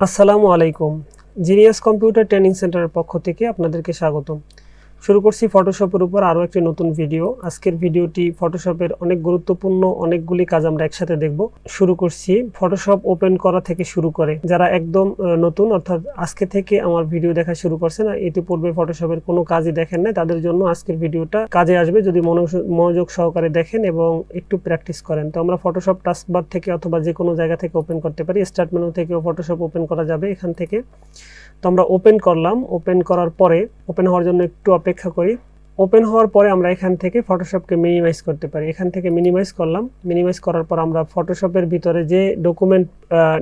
আসসালামু আলাইকুম। Genius computer training সেন্টারের পক্ষ থেকে আপনাদেরকে স্বাগতম। শুরু করছি ফটোশপের উপর আরও একটি নতুন ভিডিও। আজকের ভিডিওটি ফটোশপের অনেক গুরুত্বপূর্ণ অনেকগুলি কাজ আমরা একসাথে দেখব। শুরু করছি ফটোশপ ওপেন করা থেকে শুরু করে যারা একদম নতুন অর্থাৎ আজকে থেকে আমার ভিডিও দেখা শুরু করছে না, ইতিপূর্বে ফটোশপের কোনো কাজই দেখেন না, তাদের জন্য আজকের ভিডিওটা কাজে আসবে যদি মনোযোগ সহকারে দেখেন এবং একটু প্র্যাকটিস করেন। তো আমরা ফটোশপ টাস্কবার থেকে অথবা যে কোনো জায়গা থেকে ওপেন করতে পারি। স্টার্ট মেনু থেকেও ফটোশপ ওপেন করা যাবে এখান থেকে। তো আমরা ওপেন করলাম, ওপেন করার পরে ওপেন হওয়ার জন্য একটু অপেক্ষা করি। ওপেন হওয়ার পরে আমরা এখান থেকে ফটোশপকে মিনিমাইজ করতে পারি। এখান থেকে মিনিমাইজ করলাম, মিনিমাইজ করার পর আমরা ফটোশপের ভিতরে যে ডকুমেন্ট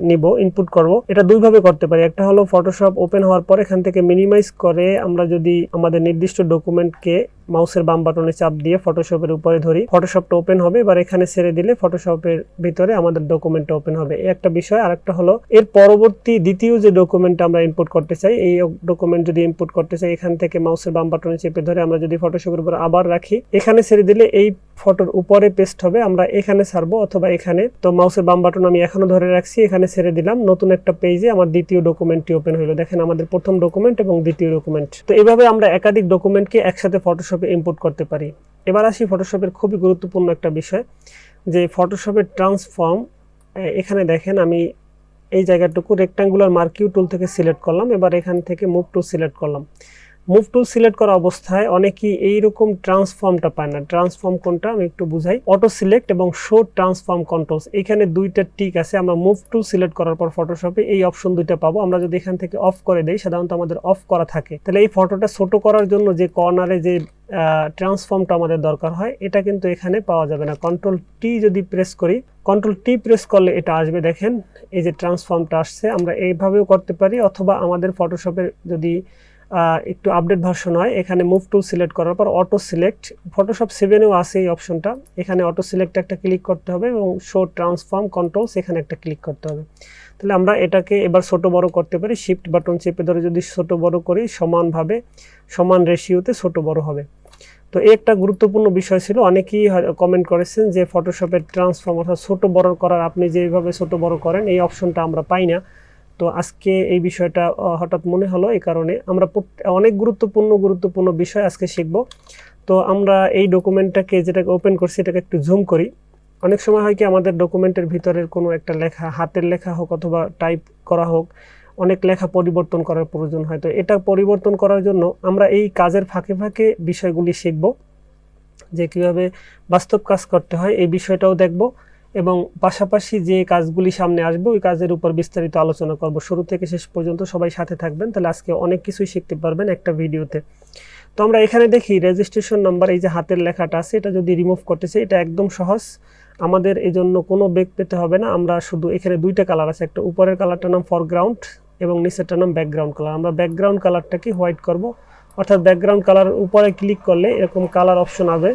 নিব, ইনপুট করব, এটা দুইভাবে করতে পারি। একটা হলো ফটোশপ ওপেন হওয়ার পর এখান থেকে মিনিমাইজ করে আমরা যদি আমাদের নির্দিষ্ট ডকুমেন্টকে মাউসের বাম বাটনে চাপ দিয়ে ফটোশপের উপরে ধরি, ফটোশপটা ওপেন হবে। এবার এখানে ছেড়ে দিলে ফটোশপের ভিতরে আমাদের ডকুমেন্টটা ওপেন হবে। এই একটা বিষয়। আরেকটা হলো এর পরবর্তী দ্বিতীয় যে ডকুমেন্টটা আমরা ইনপুট করতে চাই, এই ডকুমেন্ট যদি ইনপুট করতে চাই এখান থেকে মাউসের বাম বাটনে চেপে ধরে আমরা যদি ফটোশপের উপর আবার রাখি, এখানে ছেড়ে দিলে এই ফটোর উপরে পেস্ট হবে। আমরা এখানে ছাড়বো অথবা এখানে। তো মাউসের বাম বাটন আমি এখনো ধরে রাখছি, এখানে ছেড়ে দিলাম। নতুন একটা পেজে আমার দ্বিতীয় ডকুমেন্টটি ওপেন হলো। দেখেন আমাদের প্রথম ডকুমেন্ট এবং দ্বিতীয় ডকুমেন্ট। তো এভাবে আমরা একাধিক ডকুমেন্টকে একসাথে ফটোশপে ইনপুট করতে পারি। এবার আসি ফটোশপের খুবই গুরুত্বপূর্ণ একটা বিষয়, যে ফটোশপের ট্রান্সফর্ম। এখানে দেখেন আমি এই জায়গাটুকু রেক্ট্যাঙ্গুলার মার্কিউ টুল থেকে সিলেক্ট করলাম। এবার এখান থেকে মুভ টুল সিলেক্ট করলাম। মুভ টুল সিলেক্ট করা অবস্থায় অনেকেই এইরকম ট্রান্সফর্মটা পায় না। ট্রান্সফর্ম কোনটা আমি একটু বুঝাই। অটো সিলেক্ট এবং শো ট্রান্সফর্ম কন্ট্রোলস, এখানে দুইটা টিক আছে। আমরা মুভ টুল সিলেক্ট করার পর ফটোশপে এই অপশন দুইটা পাবো। আমরা যদি এখান থেকে অফ করে দেই, সাধারণত আমাদের অফ করা থাকে, তাহলে এই ফটোটা ছোট করার জন্য যে কর্নারে যে ট্রান্সফর্মটা আমাদের দরকার হয়, এটা কিন্তু এখানে পাওয়া যাবে না। কন্ট্রোল টি যদি প্রেস করি, কন্ট্রোল টি প্রেস করলে এটা আসবে। দেখেন এই যে ট্রান্সফর্মটা আসছে। আমরা এইভাবেও করতে পারি, অথবা আমাদের ফটোশপের যদি একটু আপডেট ভার্সন হয়, এখানে মুভ টুল সিলেক্ট করার পর অটো সিলেক্ট, ফটোশপ 7-এও আছে এই অপশনটা। এখানে অটো সিলেক্ট একটা ক্লিক করতে হবে এবং শো ট্রান্সফর্ম কন্ট্রোলস এখানে একটা ক্লিক করতে হবে। তাহলে আমরা এটাকে এবার ছোট বড় করতে পারি। শিফট বাটন চেপে ধরে যদি ছোট বড় করি, সমানভাবে সমান রেশিওতে ছোট বড় হবে। তো এই একটা গুরুত্বপূর্ণ বিষয় ছিল। অনেকেই কমেন্ট করেছেন যে ফটোশপের ট্রান্সফর্ম অর্থাৎ ছোট বড় করার, আপনি যেভাবে ছোট বড় করেন এই অপশনটা আমরা পাই না। তো আজকে এই বিষয়টা হঠাৎ মনে হলো, এই কারণে আমরা অনেক গুরুত্বপূর্ণ বিষয় আজকে শিখব। তো আমরা এই ডকুমেন্টটাকে যেটাকে ওপেন করছি এটাকে একটু জুম করি। অনেক সময় হয় কি আমাদের ডকুমেন্টের ভিতরের কোনো একটা লেখা, হাতের লেখা হোক অথবা টাইপ করা হোক, অনেক লেখা পরিবর্তন করার প্রয়োজন হয়। তো এটা পরিবর্তন করার জন্য আমরা এই কাজের ফাঁকে ফাঁকে বিষয়গুলি শিখব, যে কীভাবে বাস্তব কাজ করতে হয় এই বিষয়টাও দেখব, এবং পাশাপাশি যে কাজগুলি সামনে আসবে ওই কাজের উপর বিস্তারিত আলোচনা করব। শুরু থেকে শেষ পর্যন্ত সবাই সাথে থাকবেন, তাহলে আজকে অনেক কিছুই শিখতে পারবেন একটা ভিডিওতে। তো আমরা এখানে দেখি রেজিস্ট্রেশন নাম্বার, এই যে হাতের লেখাটা আছে, এটা যদি রিমুভ করতে চাই এটা একদম সহজ। আমাদের এই জন্য কোনো বেগ পেতে হবে না। আমরা শুধু এখানে দুইটা কালার আছে, একটা উপরের কালারটার নাম ফরগ্রাউন্ড এবং নিচেরটার নাম ব্যাকগ্রাউন্ড কালার। আমরা ব্যাকগ্রাউন্ড কালারটাকে হোয়াইট করব, অর্থাৎ ব্যাকগ্রাউন্ড কালার উপরে ক্লিক করলে এরকম কালার অপশন আসবে।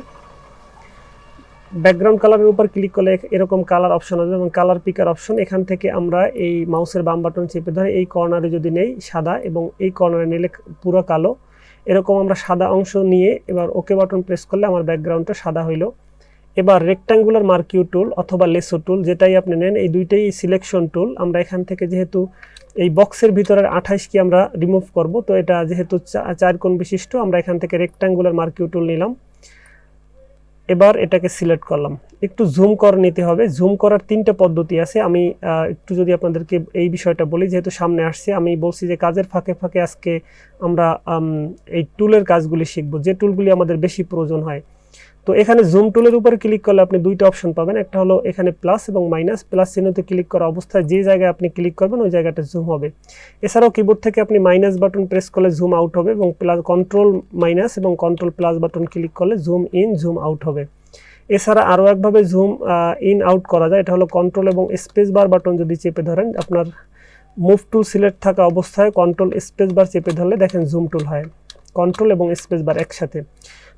ব্যাকগ্রাউন্ড কালারের উপর ক্লিক করলে এরকম কালার অপশন আসবে এবং কালার পিকার অপশন। এখান থেকে আমরা এই মাউসের বাম বাটন চেপে ধরে এই কর্নারে যদি নেই সাদা এবং এই কর্নারে নিলে পুরো কালো, এরকম আমরা সাদা অংশ নিয়ে এবার ওকে বাটন প্রেস করলে আমার ব্যাকগ্রাউন্ডটা সাদা হইল। এবার রেক্ট্যাঙ্গুলার মার্কিউ টুল অথবা লেসো টুল যেটাই আপনি নেন, এই দুইটাই সিলেকশন টুল। আমরা এখান থেকে যেহেতু এই বক্সের ভিতরের 28 কি আমরা রিমুভ করব, তো এটা যেহেতু 4 কোণ বিশিষ্ট, আমরা এখান থেকে রেক্ট্যাঙ্গুলার মার্কিউ টুল নিলাম। এবার এটাকে সিলেক্ট করলাম। একটু জুম করে নিতে হবে। জুম করার 3টা পদ্ধতি আছে। আমি একটু যদি আপনাদেরকে এই বিষয়টা বলি, যেহেতু সামনে আসছে, আমি বলছি যে কাজের ফাঁকে ফাঁকে আজকে আমরা এই টুলের কাজগুলি শিখব, যে টুলগুলি আমাদের বেশি প্রয়োজন হয়। তো এখানে জুম টুলের উপরে ক্লিক করলে আপনি দুইটা অপশন পাবেন। একটা হলো এখানে প্লাস এবং মাইনাস। প্লাস চিহ্নতে ক্লিক করা অবস্থায় যে জায়গায় আপনি ক্লিক করবেন ওই জায়গাটা জুম হবে। এছাড়াও কিবোর্ড থেকে আপনি মাইনাস বাটন প্রেস করলে জুম আউট হবে এবং প্লাস কন্ট্রোল মাইনাস এবং কন্ট্রোল প্লাস বাটন ক্লিক করলে জুম ইন জুম আউট হবে। এছাড়া আরও একভাবে জুম ইন আউট করা যায়, এটা হলো কন্ট্রোল এবং স্পেস বার বাটন যদি চেপে ধরেন, আপনার মুভ টুল সিলেক্ট থাকা অবস্থায় কন্ট্রোল স্পেস বার চেপে ধরলে দেখেন জুম টুল হয়, কন্ট্রোল এবং স্পেস বার একসাথে।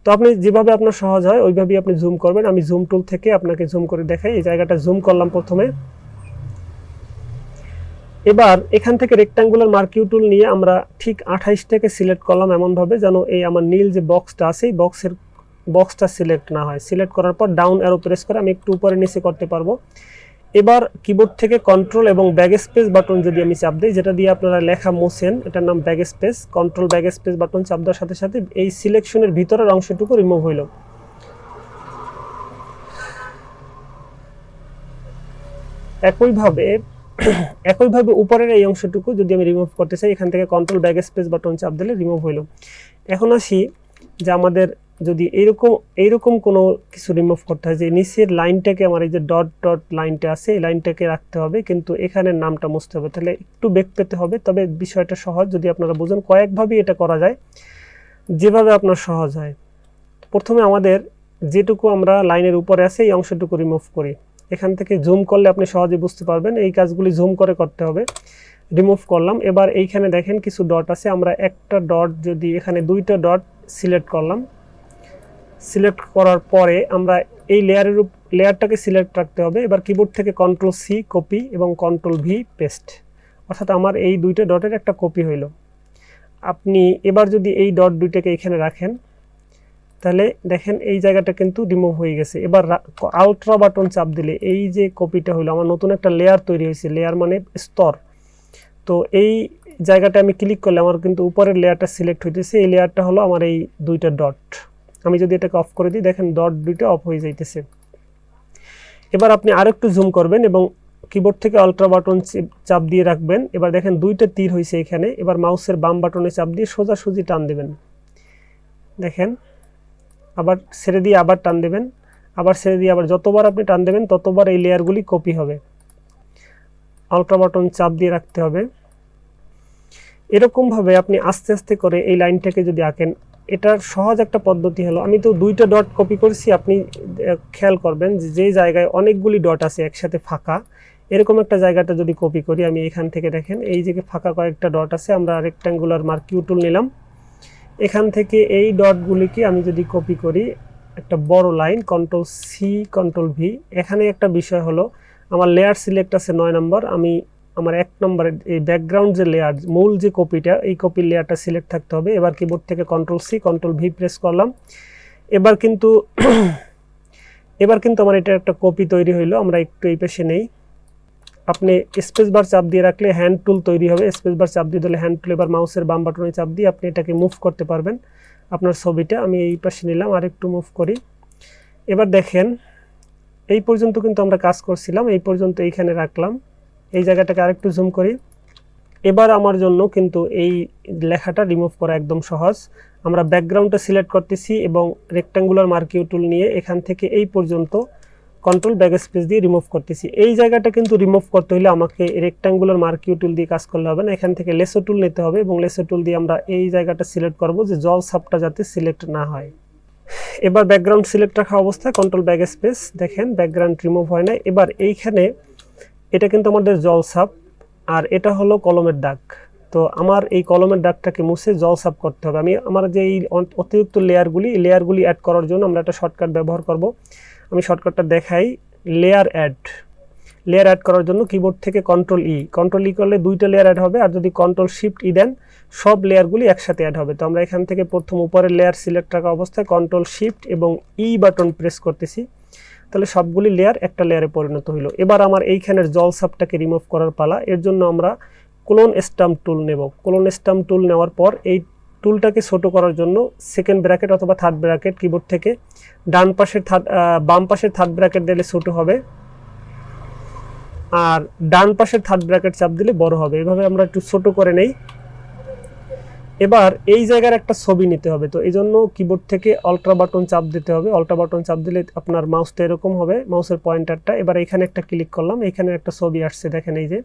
তো আপনি যেভাবে আপনার সহজ হয় ওইভাবেই আপনি জুম করবেন। আমি জুম টুল থেকে আপনাকে জুম করে দেখাই। এই জায়গাটা জুম করলাম প্রথমে। এবার এখান থেকে রেক্ট্যাঙ্গুলার মার্কিউ টুল নিয়ে আমরা ঠিক 28টাকে সিলেক্ট করলাম এমনভাবে যেন এই আমার নীল যে বক্সটা আছে এই বক্সটা সিলেক্ট না হয়। সিলেক্ট করার পর ডাউন অ্যারো প্রেস করে আমি একটু উপরে নিচে করতে পারবো। এবার কিবোর্ড থেকে কন্ট্রোল এবং ব্যাক স্পেস বাটন যদি আমি চাপ দিই, যেটা দিয়ে আপনারা লেখা মোছেন, এটার নাম back space, control back space button চাপ দেওয়ার সাথে সাথে এই সিলেকশনের ভিতরের অংশটুকু রিমুভ হইল। একইভাবে উপরের এই অংশটুকু যদি আমি রিমুভ করতে চাই, এখান থেকে কন্ট্রোল ব্যাক স্পেস বাটন চাপ দিলে রিমুভ হইল। এখন আসি যে আমাদের যদি এইরকম কোনো কিছু রিমুভ করতে হয়, যে নিচের লাইনটাকে আমার এই যে ডট ডট লাইনটা আছে এই লাইনটাকে রাখতে হবে, কিন্তু এখানে নামটা মুছতে হবে, তাহলে একটু বেগ পেতে হবে। তবে বিষয়টা সহজ, যদি আপনারা বুঝেন কয়েকভাবেই এটা করা যায়, যেভাবে আপনার সহজ হয়। প্রথমে আমাদের যেটুকু আমরা লাইনের উপরে আছে এই অংশটুকু রিমুভ করি। এখান থেকে জুম করলে আপনি সহজে বুঝতে পারবেন, এই কাজগুলি জুম করে করতে হবে। রিমুভ করলাম। এবার এইখানে দেখেন কিছু ডট আছে, আমরা একটা ডট যদি এখানে দুইটা ডট সিলেক্ট করলাম। সিলেক্ট করার পরে আমরা এই লেয়ারটাকে সিলেক্ট রাখতে হবে। এবার কিবোর্ড থেকে কন্ট্রোল সি কপি এবং কন্ট্রোল ভি পেস্ট, অর্থাৎ আমার এই দুইটা ডটের একটা কপি হইল। আপনি এবার যদি এই ডট দুইটাকে এখানে রাখেন, তাহলে দেখেন এই জায়গাটা কিন্তু রিমুভ হয়ে গেছে। এবার আলট্রা বাটন চাপ দিলে এই যে কপিটা হইলো, আমার নতুন একটা লেয়ার তৈরি হয়েছে, লেয়ার মানে স্তর। তো এই জায়গাটা আমি ক্লিক করলে আমার কিন্তু উপরের লেয়ারটা সিলেক্ট হইতেছে, এই লেয়ারটা হলো আমার এই দুইটা ডট। আমি যদি এটাকে অফ করে দিই, দেখেন ডট দুইটা অফ হয়ে যাইতেছে। এবার আপনি আরেকটু জুম করবেন এবং কিবোর্ড থেকে আলট্রা বাটন চাপ দিয়ে রাখবেন। এবার দেখেন দুইটা তীর হয়েছে এখানে। এবার মাউসের বাম বাটনে চাপ দিয়ে সোজাসুজি টান দেবেন। দেখেন আবার ছেড়ে দিয়ে আবার টান দেবেন, আবার ছেড়ে দিয়ে আবার যতবার আপনি টান দেবেন ততবার এই লেয়ারগুলি কপি হবে। আলট্রা বাটন চাপ দিয়ে রাখতে হবে। এরকমভাবে আপনি আস্তে আস্তে করে এই লাইনটাকে যদি আঁকেন, এটার সহজ একটা পদ্ধতি হলো, আমি তো দুইটা ডট কপি করছি, আপনি খেয়াল করবেন যে জায়গায় অনেকগুলি ডট আছে একসাথে ফাঁকা, এরকম একটা জায়গাটা যদি কপি করি, আমি এখান থেকে দেখেন এই যে ফাঁকা কয়েকটা ডট আছে, আমরা রেক্ট্যাঙ্গুলার মার্কিউ টুল নিলাম। এখান থেকে এই ডটগুলিকে আমি যদি কপি করি, একটা বড় line, control C control V. এখানে একটা বিষয় হলো, আমার লেয়ার সিলেক্ট আছে 9 নম্বর, আমি আমার 1 নম্বরের এই ব্যাকগ্রাউন্ড যে লেয়ার, মূল যে কপিটা, এই কপির লেয়ারটা সিলেক্ট থাকতে হবে। এবার কিবোর্ড থেকে control C control V press করলাম। এবার কিন্তু আমার এটা একটা কপি তৈরি হইলো। আমরা একটু এই পাশে নেই, আপনি স্পেস বার চাপ দিয়ে রাখলে হ্যান্ড টুল তৈরি হবে, স্পেস বার চাপ দিয়ে দিলে হ্যান্ড টুল। এবার মাউসের বাম বাটনে চাপ দিয়ে আপনি এটাকে মুভ করতে পারবেন আপনার ছবিটা। আমি এই পাশে নিলাম, আর একটু মুভ করি। এবার দেখেন এই পর্যন্ত কিন্তু আমরা কাজ করছিলাম, এই পর্যন্ত এইখানে রাখলাম। এই জায়গাটাকে আরেকটু জুম করি। এবার আমার জন্য কিন্তু এই লেখাটা রিমুভ করা একদম সহজ। আমরা ব্যাকগ্রাউন্ডটা সিলেক্ট করতেছি এবং রেক্ট্যাঙ্গুলার মার্কিউ টুল নিয়ে এখান থেকে এই পর্যন্ত কন্ট্রোল ব্যাক স্পেস দিয়ে রিমুভ করতেছি। এই জায়গাটা কিন্তু রিমুভ করতে হলে আমাকে রেক্ট্যাঙ্গুলার মার্কিউ টুল দিয়ে কাজ করলে হবে না, এখান থেকে লেসো টুল নিতে হবে এবং লেসো টুল দিয়ে আমরা এই জায়গাটা সিলেক্ট করব, যে জল সাপটা যাতে সিলেক্ট না হয়। এবার ব্যাকগ্রাউন্ড সিলেক্ট রাখা অবস্থায় কন্ট্রোল ব্যাক স্পেস, দেখেন ব্যাকগ্রাউন্ড রিমুভ হয় না। এবার এইখানে এটা কিন্তু আমাদের জল সাপ, আর এটা হলো কলমের দাগ। তো আমার এই কলমের দাগটাকে মুছে জল সাপ করতে হবে। আমার যে এই অতিরিক্ত লেয়ারগুলি অ্যাড করার জন্য আমরা একটা শর্টকাট ব্যবহার করব। আমি শর্টকাটটা দেখাই, লেয়ার অ্যাড করার জন্য কিবোর্ড থেকে কন্ট্রোল ই করলে দুইটা লেয়ার অ্যাড হবে, আর যদি কন্ট্রোল শিফট ই দেন সব লেয়ারগুলি একসাথে অ্যাড হবে। তো আমরা এখান থেকে প্রথম উপরের লেয়ার সিলেক্ট রাখা অবস্থায় কন্ট্রোল শিফট এবং ই বাটন প্রেস করতেছি, তাহলে সবগুলি লেয়ার একটা লেয়ারে পরিণত হইল। এবার আমার এইখানের জল সাপটাকে রিমুভ করার পালা। এর জন্য আমরা ক্লোন স্টাম্প টুল নেব। ক্লোন স্টাম্প টুল নেওয়ার পর এই টুলটাকে ছোট করার জন্য সেকেন্ড ব্র্যাকেট অথবা থার্ড ব্র্যাকেট কিবোর্ড থেকে বাম পাশের থার্ড ব্র্যাকেট দিলে ছোট হবে, আর ডান পাশের থার্ড ব্র্যাকেট চাপ দিলে বড় হবে। এভাবে আমরা একটু ছোট করে নেই। এবার এই জায়গার একটা ছবি নিতে হবে, তো এই জন্য কিবোর্ড থেকে আলট্রা বাটন চাপ দিতে হবে। আলট্রা বাটন চাপ দিলে আপনার মাউসটা এরকম হবে, মাউসের পয়েন্টারটা। এবার এইখানে একটা ক্লিক করলাম, এইখানে একটা ছবি আসছে, দেখেন এই যে।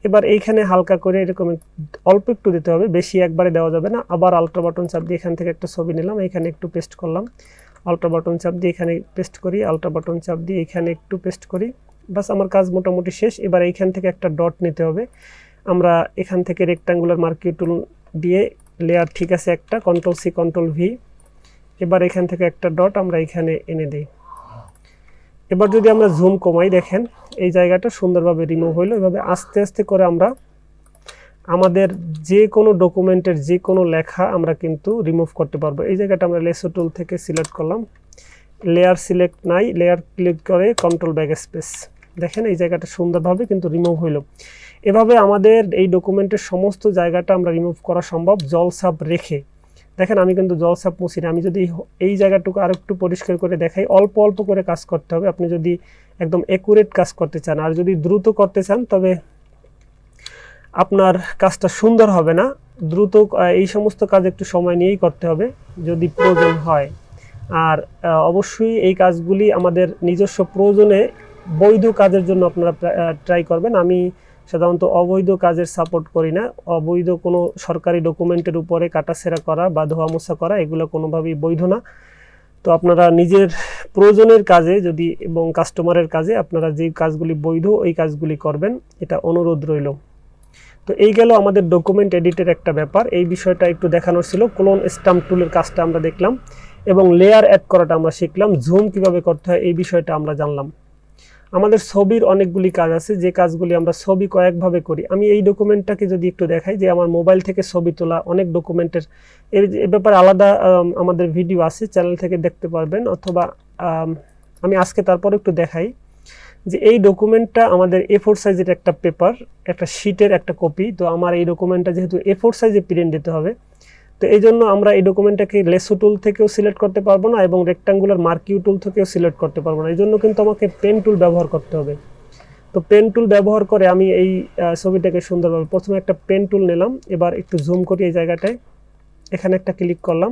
এবার এইখানে হালকা করে এরকম অল্প একটু দিতে হবে, বেশি একবারে দেওয়া যাবে না। আবার আলট্রা বাটন চাপ দিয়ে এখান থেকে একটা ছবি নিলাম, এখানে একটু পেস্ট করলাম। আলট্রা বাটন চাপ দিয়ে এখানে পেস্ট করি, আলট্রা বাটন চাপ দিয়ে এখানে একটু পেস্ট করি। বাস আমার কাজ মোটামুটি শেষ। এবার এইখান থেকে একটা ডট নিতে হবে। আমরা এখান থেকে রেক্ট্যাঙ্গুলার মার্কিউ টুল দিয়ে লেয়ার ঠিক আছে একটা, কন্ট্রোল সি কন্ট্রোল ভি। এবার এখান থেকে একটা ডট আমরা এখানে এনে দিই। এবার যদি আমরা জুম কমাই, দেখেন এই জায়গাটা সুন্দরভাবে রিমুভ হইলো। এভাবে আস্তে আস্তে করে আমরা আমাদের যে কোনো ডকুমেন্টের যে কোনো লেখা আমরা কিন্তু রিমুভ করতে পারবো। এই জায়গাটা আমরা লেসো টুল থেকে সিলেক্ট করলাম, লেয়ার সিলেক্ট নাই, লেয়ার ক্লিক করে কন্ট্রোল ব্যাক স্পেস। দেখেন এই জায়গাটা সুন্দরভাবে কিন্তু রিমুভ হইল। এভাবে আমাদের এই ডকুমেন্টের সমস্ত জায়গাটা আমরা রিমুভ করা সম্ভব জলছাপ রেখে। দেখেন আমি কিন্তু জলছাপ মুছি না। আমি যদি এই জায়গাটুকু আরেকটু পরিষ্কার করে দেখাই, অল্প অল্প করে কাজ করতে হবে আপনি যদি একদম অ্যাকুরেট কাজ করতে চান। আর যদি দ্রুত করতে চান তবে আপনার কাজটা সুন্দর হবে না। দ্রুত এই সমস্ত কাজ একটু সময় নিয়েই করতে হবে যদি প্রয়োজন হয়। আর অবশ্যই এই কাজগুলি আমাদের নিজস্ব প্রয়োজনে বৈধ কাজের জন্য আপনারা ট্রাই করবেন। আমি সাধারণত অবৈধ কাজের সাপোর্ট করি না। অবৈধ কোনো সরকারি ডকুমেন্টের উপরে কাটাছেঁড়া করা বা ধোয়া মোছা করা এগুলো কোনোভাবেই বৈধ না। তো আপনারা নিজের প্রয়োজনের কাজে যদি এবং কাস্টমারের কাজে আপনারা যে কাজগুলি বৈধ ওই কাজগুলি করবেন, এটা অনুরোধ রইল। তো এই গেল আমাদের ডকুমেন্ট এডিটের একটা ব্যাপার। এই বিষয়টা একটু দেখানোর ছিল। ক্লোন স্ট্যাম্প টুলের কাজটা আমরা দেখলাম এবং লেয়ার অ্যাড করাটা আমরা শিখলাম। জুম কিভাবে করতে হয় এই বিষয়টা আমরা জানলাম। আমাদের ছবির অনেকগুলি কাজ আছে যে কাজগুলি আমরা ছবি কয়েকভাবে করি। আমি এই ডকুমেন্টটাকে যদি একটু দেখাই, যে আমার মোবাইল থেকে ছবি তোলা অনেক ডকুমেন্টের এর ব্যাপারে আলাদা আমাদের ভিডিও আছে, চ্যানেল থেকে দেখতে পারবেন। অথবা আমি আজকে তারপর একটু দেখাই যে এই ডকুমেন্টটা আমাদের A4 সাইজের একটা পেপার, একটা শিটের একটা কপি। তো আমার এই ডকুমেন্টটা যেহেতু A4 সাইজে প্রিন্ট দিতে হবে, তো এই জন্য আমরা এই ডকুমেন্টটাকে লেসো টুল থেকেও সিলেক্ট করতে পারবো না এবং রেক্টাঙ্গুলার মার্কিউ টুল থেকেও সিলেক্ট করতে পারবো না। এই জন্য কিন্তু আমাকে পেন টুল ব্যবহার করতে হবে। তো পেন টুল ব্যবহার করে আমি এই ছবিটাকে সুন্দরভাবে প্রথমে একটা পেন টুল নিলাম। এবার একটু জুম করি এই জায়গাটায়, এখানে একটা ক্লিক করলাম,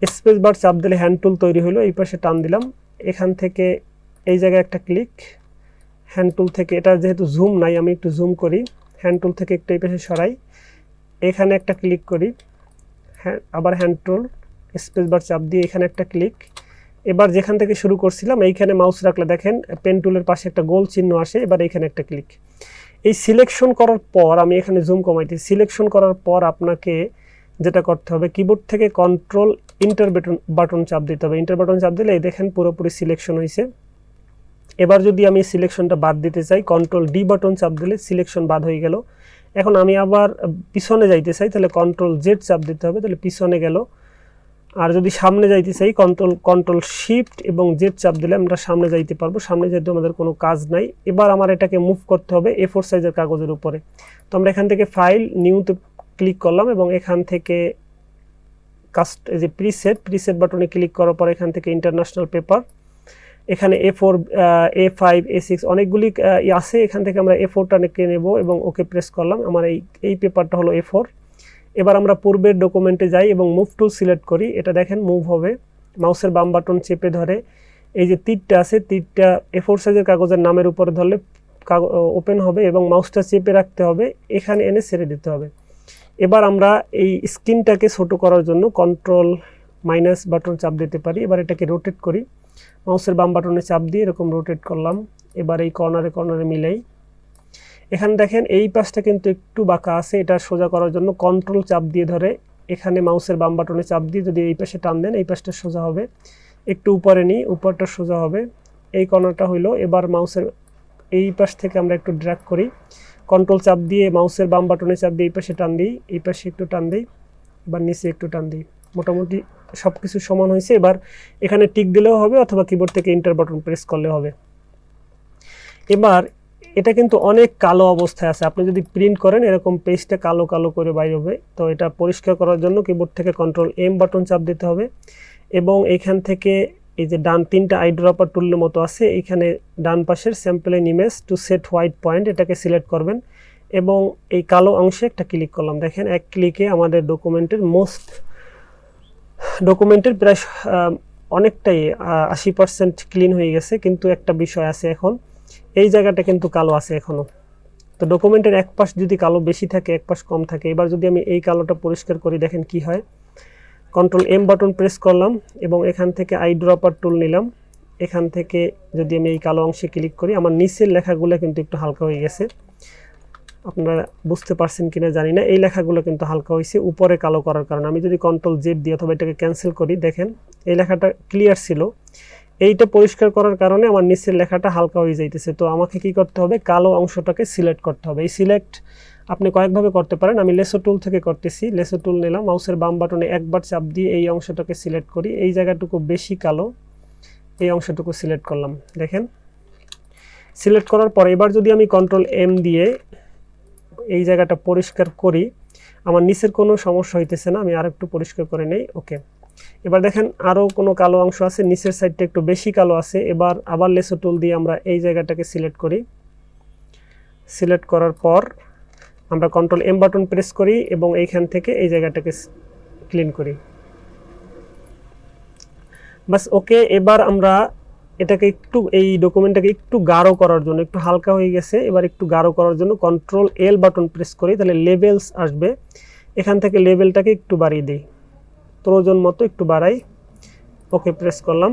স্পেস বার চাপ দিলে হ্যান্ড টুল তৈরি হলো। এই পাশে টান দিলাম, এখান থেকে এই জায়গায় একটা ক্লিক, হ্যান্ড টুল থেকে এটা যেহেতু জুম নাই আমি একটু জুম করি, হ্যান্ড টুল থেকে একটু এই পাশে সরাই, এখানে একটা ক্লিক করি, হ্যাঁ আবার হ্যান্ড টুল স্পেস বার চাপ দিয়ে এখানে একটা ক্লিক। এবার যেখান থেকে শুরু করছিলাম এইখানে মাউস রাখলে দেখেন পেন টুলের পাশে একটা গোল চিহ্ন আসে। এবার এইখানে একটা ক্লিক। এই সিলেকশন করার পর আমি এখানে জুম কমাইতে, সিলেকশন করার পর আপনাকে যেটা করতে হবে কিবোর্ড থেকে কন্ট্রোল ইন্টার বাটন চাপ দিতে হবে। ইন্টার বাটন চাপ দিলে এই দেখেন পুরোপুরি সিলেকশন হয়েছে। এবার যদি আমি সিলেকশনটা বাদ দিতে চাই কন্ট্রোল ডি বাটন চাপ দিলে সিলেকশন বাদ হয়ে গেল। এখন আমি আবার পিছনে যাইতে চাই তাহলে কন্ট্রোল জেড চাপ দিতে হবে, তাহলে পিছনে গেল। আর যদি সামনে যাইতে চাই কন্ট্রোল শিফট এবং জেড চাপ দিলে আমরা সামনে যাইতে পারবো। সামনে যেহেতু আমাদের কোনো কাজ নাই। এবার আমার এটাকে মুভ করতে হবে A4 সাইজের কাগজের উপরে। তো আমরা এখান থেকে ফাইল নিউতে ক্লিক করলাম এবং এখান থেকে যে প্রিসেট বাটনে ক্লিক করার পর এখান থেকে ইন্টারন্যাশনাল পেপার, এখানে A4 A5 A6 অনেকগুলি আছে। এখান থেকে আমরা A4টা নেব এবং ওকে প্রেস করলাম। আমার এই পেপারটা হলো A4। এবার আমরা পূর্বের ডকুমেন্টে যাই এবং মুভ টুল সিলেক্ট করি। এটা দেখেন মুভ হবে, মাউসের বাম বাটন চেপে ধরে এই যে তীরটা আছে, তীরটা A4 সাইজের কাগজের নামের উপরে ধরলে ওপেন হবে এবং মাউসটা চেপে রাখতে হবে, এখানে এনে ছেড়ে দিতে হবে। এবার আমরা এই স্ক্রিনটাকে ছোট করার জন্য কন্ট্রোল মাইনাস বাটন চাপ দিতে পারি। এবার এটাকে রোটেট করি, মাউসের বাম বাটনে চাপ দিয়ে এরকম রোটেট করলাম। এবার এই কর্নারে মিলাই। এখানে দেখেন এই পাশটা কিন্তু একটু বাঁকা আছে, এটা সোজা করার জন্য কন্ট্রোল চাপ দিয়ে ধরে এখানে মাউসের বাম বাটনে চাপ দিয়ে যদি এই পাশে টান দেন এই পাশটা সোজা হবে। একটু উপরে নিই, উপরটা সোজা হবে। এই কর্নারটা হইলো। এবার মাউসের এই পাশ থেকে আমরা একটু ড্র্যাগ করি, কন্ট্রোল চাপ দিয়ে মাউসের বাম বাটনে চাপ দিয়ে এই পাশে টান দিই, এই পাশে একটু টান দিই, এবার নিচে একটু টান দিই। মোটামুটি সব কিছু সমান হয়েছে। এবার এখানে টিক দিলেও হবে অথবা কিবোর্ড থেকে এন্টার বাটন প্রেস করলে হবে। এবার এটা কিন্তু অনেক কালো অবস্থায় আছে, আপনি যদি প্রিন্ট করেন এরকম পেজটা কালো কালো করে বাইর হবে। তো এটা পরিষ্কার করার জন্য কিবোর্ড থেকে কন্ট্রোল এম বাটন চাপ দিতে হবে এবং এইখান থেকে এই যে ডান তিনটা আইড্রপার টুলের মতো আছে, এইখানে ডান পাশের sample N image to set white point এটাকে সিলেক্ট করবেন এবং এই কালো অংশে একটা ক্লিক করলাম। দেখেন এক ক্লিকে আমাদের ডকুমেন্টের প্রায় অনেকটাই 80% ক্লিন হয়ে গেছে। কিন্তু একটা বিষয় আছে, এখন এই জায়গাটা কিন্তু কালো আছে এখনো। তো ডকুমেন্টের এক পাশ যদি কালো বেশি থাকে এক পাশ কম থাকে। এবার যদি আমি এই কালোটা পরিষ্কার করি দেখেন কি হয়। কন্ট্রোল এম বাটন প্রেস করলাম এবং এখান থেকে আইড্রপার টুল নিলাম। এখান থেকে যদি আমি এই কালো অংশে ক্লিক করি আমার নিচের লেখাগুলো কিন্তু একটু হালকা হয়ে গেছে। আপনারা বুঝতে পারছেন কিনা জানি না, এই লেখাগুলো কিন্তু হালকা হয়েছে উপরে কালো করার কারণে। আমি যদি কন্ট্রোল জেড দিই অথবা এটাকে ক্যান্সেল করি দেখেন এই লেখাটা ক্লিয়ার ছিল, এইটা পরিষ্কার করার কারণে আমার নিচের লেখাটা হালকা হয়ে যাইতেছে। তো আমাকে কি করতে হবে, কালো অংশটাকে সিলেক্ট করতে হবে। এই সিলেক্ট আপনি কয়েকভাবে করতে পারেন, আমি লেসো টুল থেকে করতেছি। লেসো টুল নিলাম, মাউসের বাম বাটনে একবার চাপ দিয়ে এই অংশটাকে সিলেক্ট করি। এই জায়গাটুকু বেশি কালো, এই অংশটুকু সিলেক্ট করলাম। দেখেন সিলেক্ট করার পর এবার যদি আমি কন্ট্রোল এম দিয়ে এই জায়গাটা পরিষ্কার করি, আমার নিচের কোনো সমস্যা হইতেছে না। আমি আরেকটু পরিষ্কার করে নেই। ওকে, এবার দেখেন আরও কোনো কালো অংশ আছে, নিচের সাইডটা একটু বেশি কালো আছে। এবার আবার লেসো টুল দিয়ে আমরা এই জায়গাটাকে সিলেক্ট করি। সিলেক্ট করার পর আমরা কন্ট্রোল এম বাটন প্রেস করি এবং এইখান থেকে এই জায়গাটাকে ক্লিন করি। বাস, ওকে। এবার আমরা এটাকে একটু, এই ডকুমেন্টটাকে একটু গাঢ় করার জন্য, একটু হালকা হয়ে গেছে, এবার একটু গাঢ় করার জন্য কন্ট্রোল এল বাটন প্রেস করি, তাহলে লেভেলস আসবে। এখান থেকে লেভেলটাকে একটু বাড়িয়ে দিই, প্রয়োজন মতো একটু বাড়াই। ওকে, প্রেস করলাম।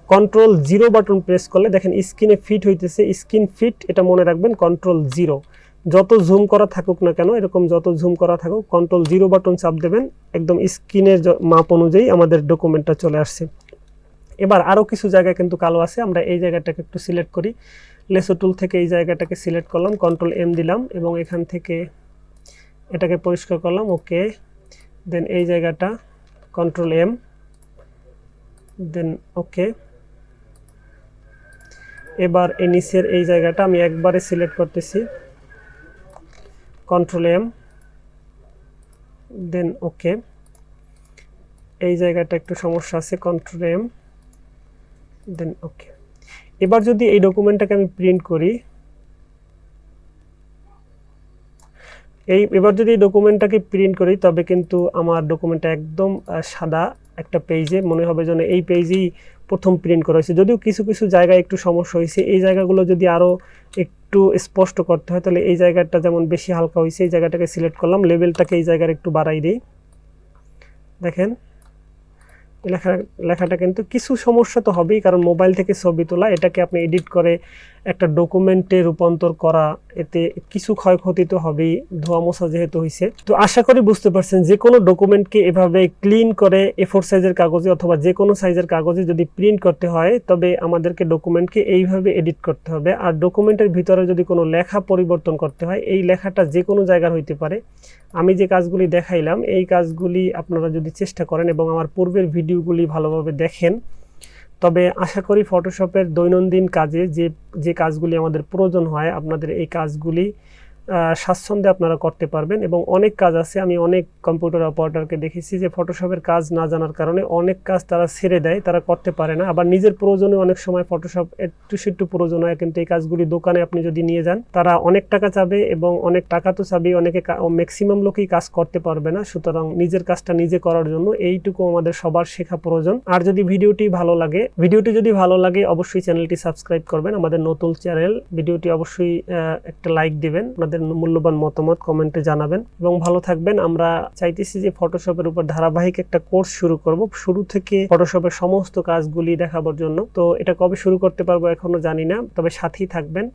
কন্ট্রোল 0 বাটন প্রেস করলে দেখেন স্ক্রিনে ফিট হইতেছে। স্ক্রিন ফিট, এটা মনে রাখবেন, কন্ট্রোল 0। যত জুম করা থাকুক না কেন, এরকম যত জুম করা থাকুক, কন্ট্রোল 0 বাটন চাপ দেবেন, একদম স্ক্রিনের মাপ অনুযায়ী আমাদের ডকুমেন্টটা চলে আসছে। এবার আরও কিছু জায়গায় কিন্তু কালো আছে, আমরা এই জায়গাটাকে একটু সিলেক্ট করি। লেসো টুল থেকে এই জায়গাটাকে সিলেক্ট করলাম, কন্ট্রোল এম দিলাম এবং এখান থেকে এটাকে পরিষ্কার করলাম। ওকে, দেন এই জায়গাটা কন্ট্রোল এম, দেন ওকে। এবার এই নিচের এই জায়গাটা আমি একবারে সিলেক্ট করতেছি, কন্ট্রোল এম, দেন ওকে। এই জায়গাটা একটু সমস্যা আছে, কন্ট্রোল এম, দেন ওকে। এবার যদি এই ডকুমেন্টটাকে আমি প্রিন্ট করি, এবার যদি এই ডকুমেন্টটাকে প্রিন্ট করি, তবে কিন্তু আমার ডকুমেন্টটা একদম সাদা একটা পেজে মনে হবে যেন এই পেজেই প্রথম প্রিন্ট করা হয়েছে। যদিও কিছু কিছু জায়গায় একটু সমস্যা হয়েছে, এই জায়গাগুলো যদি আরও একটু স্পষ্ট করতে হয়, তাহলে এই জায়গাটা যেমন বেশি হালকা হয়েছে, এই জায়গাটাকে সিলেক্ট করলাম, লেভেলটাকে এই জায়গার একটু বাড়াই দিই। দেখেন লেখাটা কিন্তু কিছু সমস্যা তো হবেই, কারণ মোবাইল থেকে ছবি তোলা, এটাকে আপনি এডিট করে একটা ডকুমেন্টে রূপান্তর করা, এতে কিছু ক্ষয়ক্ষতি তো হবেই, ধোয়া মোছা যেহেতু হয়েছে। তো আশা করি বুঝতে পারছেন, যে কোনো ডকুমেন্টকে এভাবে ক্লিন করে A4 সাইজের কাগজে অথবা যে কোনো সাইজের কাগজে যদি প্রিন্ট করতে হয়, তবে আমাদেরকে ডকুমেন্টকে এইভাবে এডিট করতে হবে। আর ডকুমেন্টের ভিতরে যদি কোনো লেখা পরিবর্তন করতে হয়, এই লেখাটা যে কোনো জায়গার হইতে পারে। আমি যে কাজগুলি দেখাইলাম, এই কাজগুলি আপনারা যদি চেষ্টা করেন এবং আমার পূর্বের ভিডিওগুলি ভালোভাবে দেখেন, তবে আশা করি ফটোশপের দৈনন্দিন কাজে যে কাজগুলি আমাদের প্রয়োজন হয়, আপনাদের এই কাজগুলি স্বাচ্ছন্দ্যে আপনারা করতে পারবেন। এবং অনেক কাজ আছে, আমি অনেক কম্পিউটার অপারেটরকে দেখেছি যে ফটোশপের কাজ না জানার কারণে অনেক কাজ তারা ছেড়ে দেয়, তারা করতে পারে না। আবার নিজের প্রয়োজনে অনেক সময় ফটোশপ একটু প্রয়োজন হয়, কিন্তু এই কাজগুলি দোকানে আপনি যদি নিয়ে যান, তারা অনেক টাকা চাবে এবং অনেক টাকা তো চাবে, অনেকে ম্যাক্সিমাম লোকই কাজ করতে পারবে না। সুতরাং নিজের কাজটা নিজে করার জন্য এইটুকু আমাদের সবার শেখা প্রয়োজন। আর যদি ভিডিওটি যদি ভালো লাগে অবশ্যই চ্যানেলটি সাবস্ক্রাইব করবেন, আমাদের নতুন চ্যানেল। ভিডিওটি অবশ্যই একটা লাইক দিবেন, আপনাদের মূল্যবান মতামত কমেন্টে জানাবেন এবং ভালো থাকবেন। আমরা চাইতেছি যে ফটোশপের উপর ধারাবাহিক একটা কোর্স শুরু করব, শুরু থেকে ফটোশপের সমস্ত কাজগুলি দেখাবার জন্য। তো এটা কবে শুরু করতে পারবো এখনো জানি না, তবে সাথেই থাকবেন।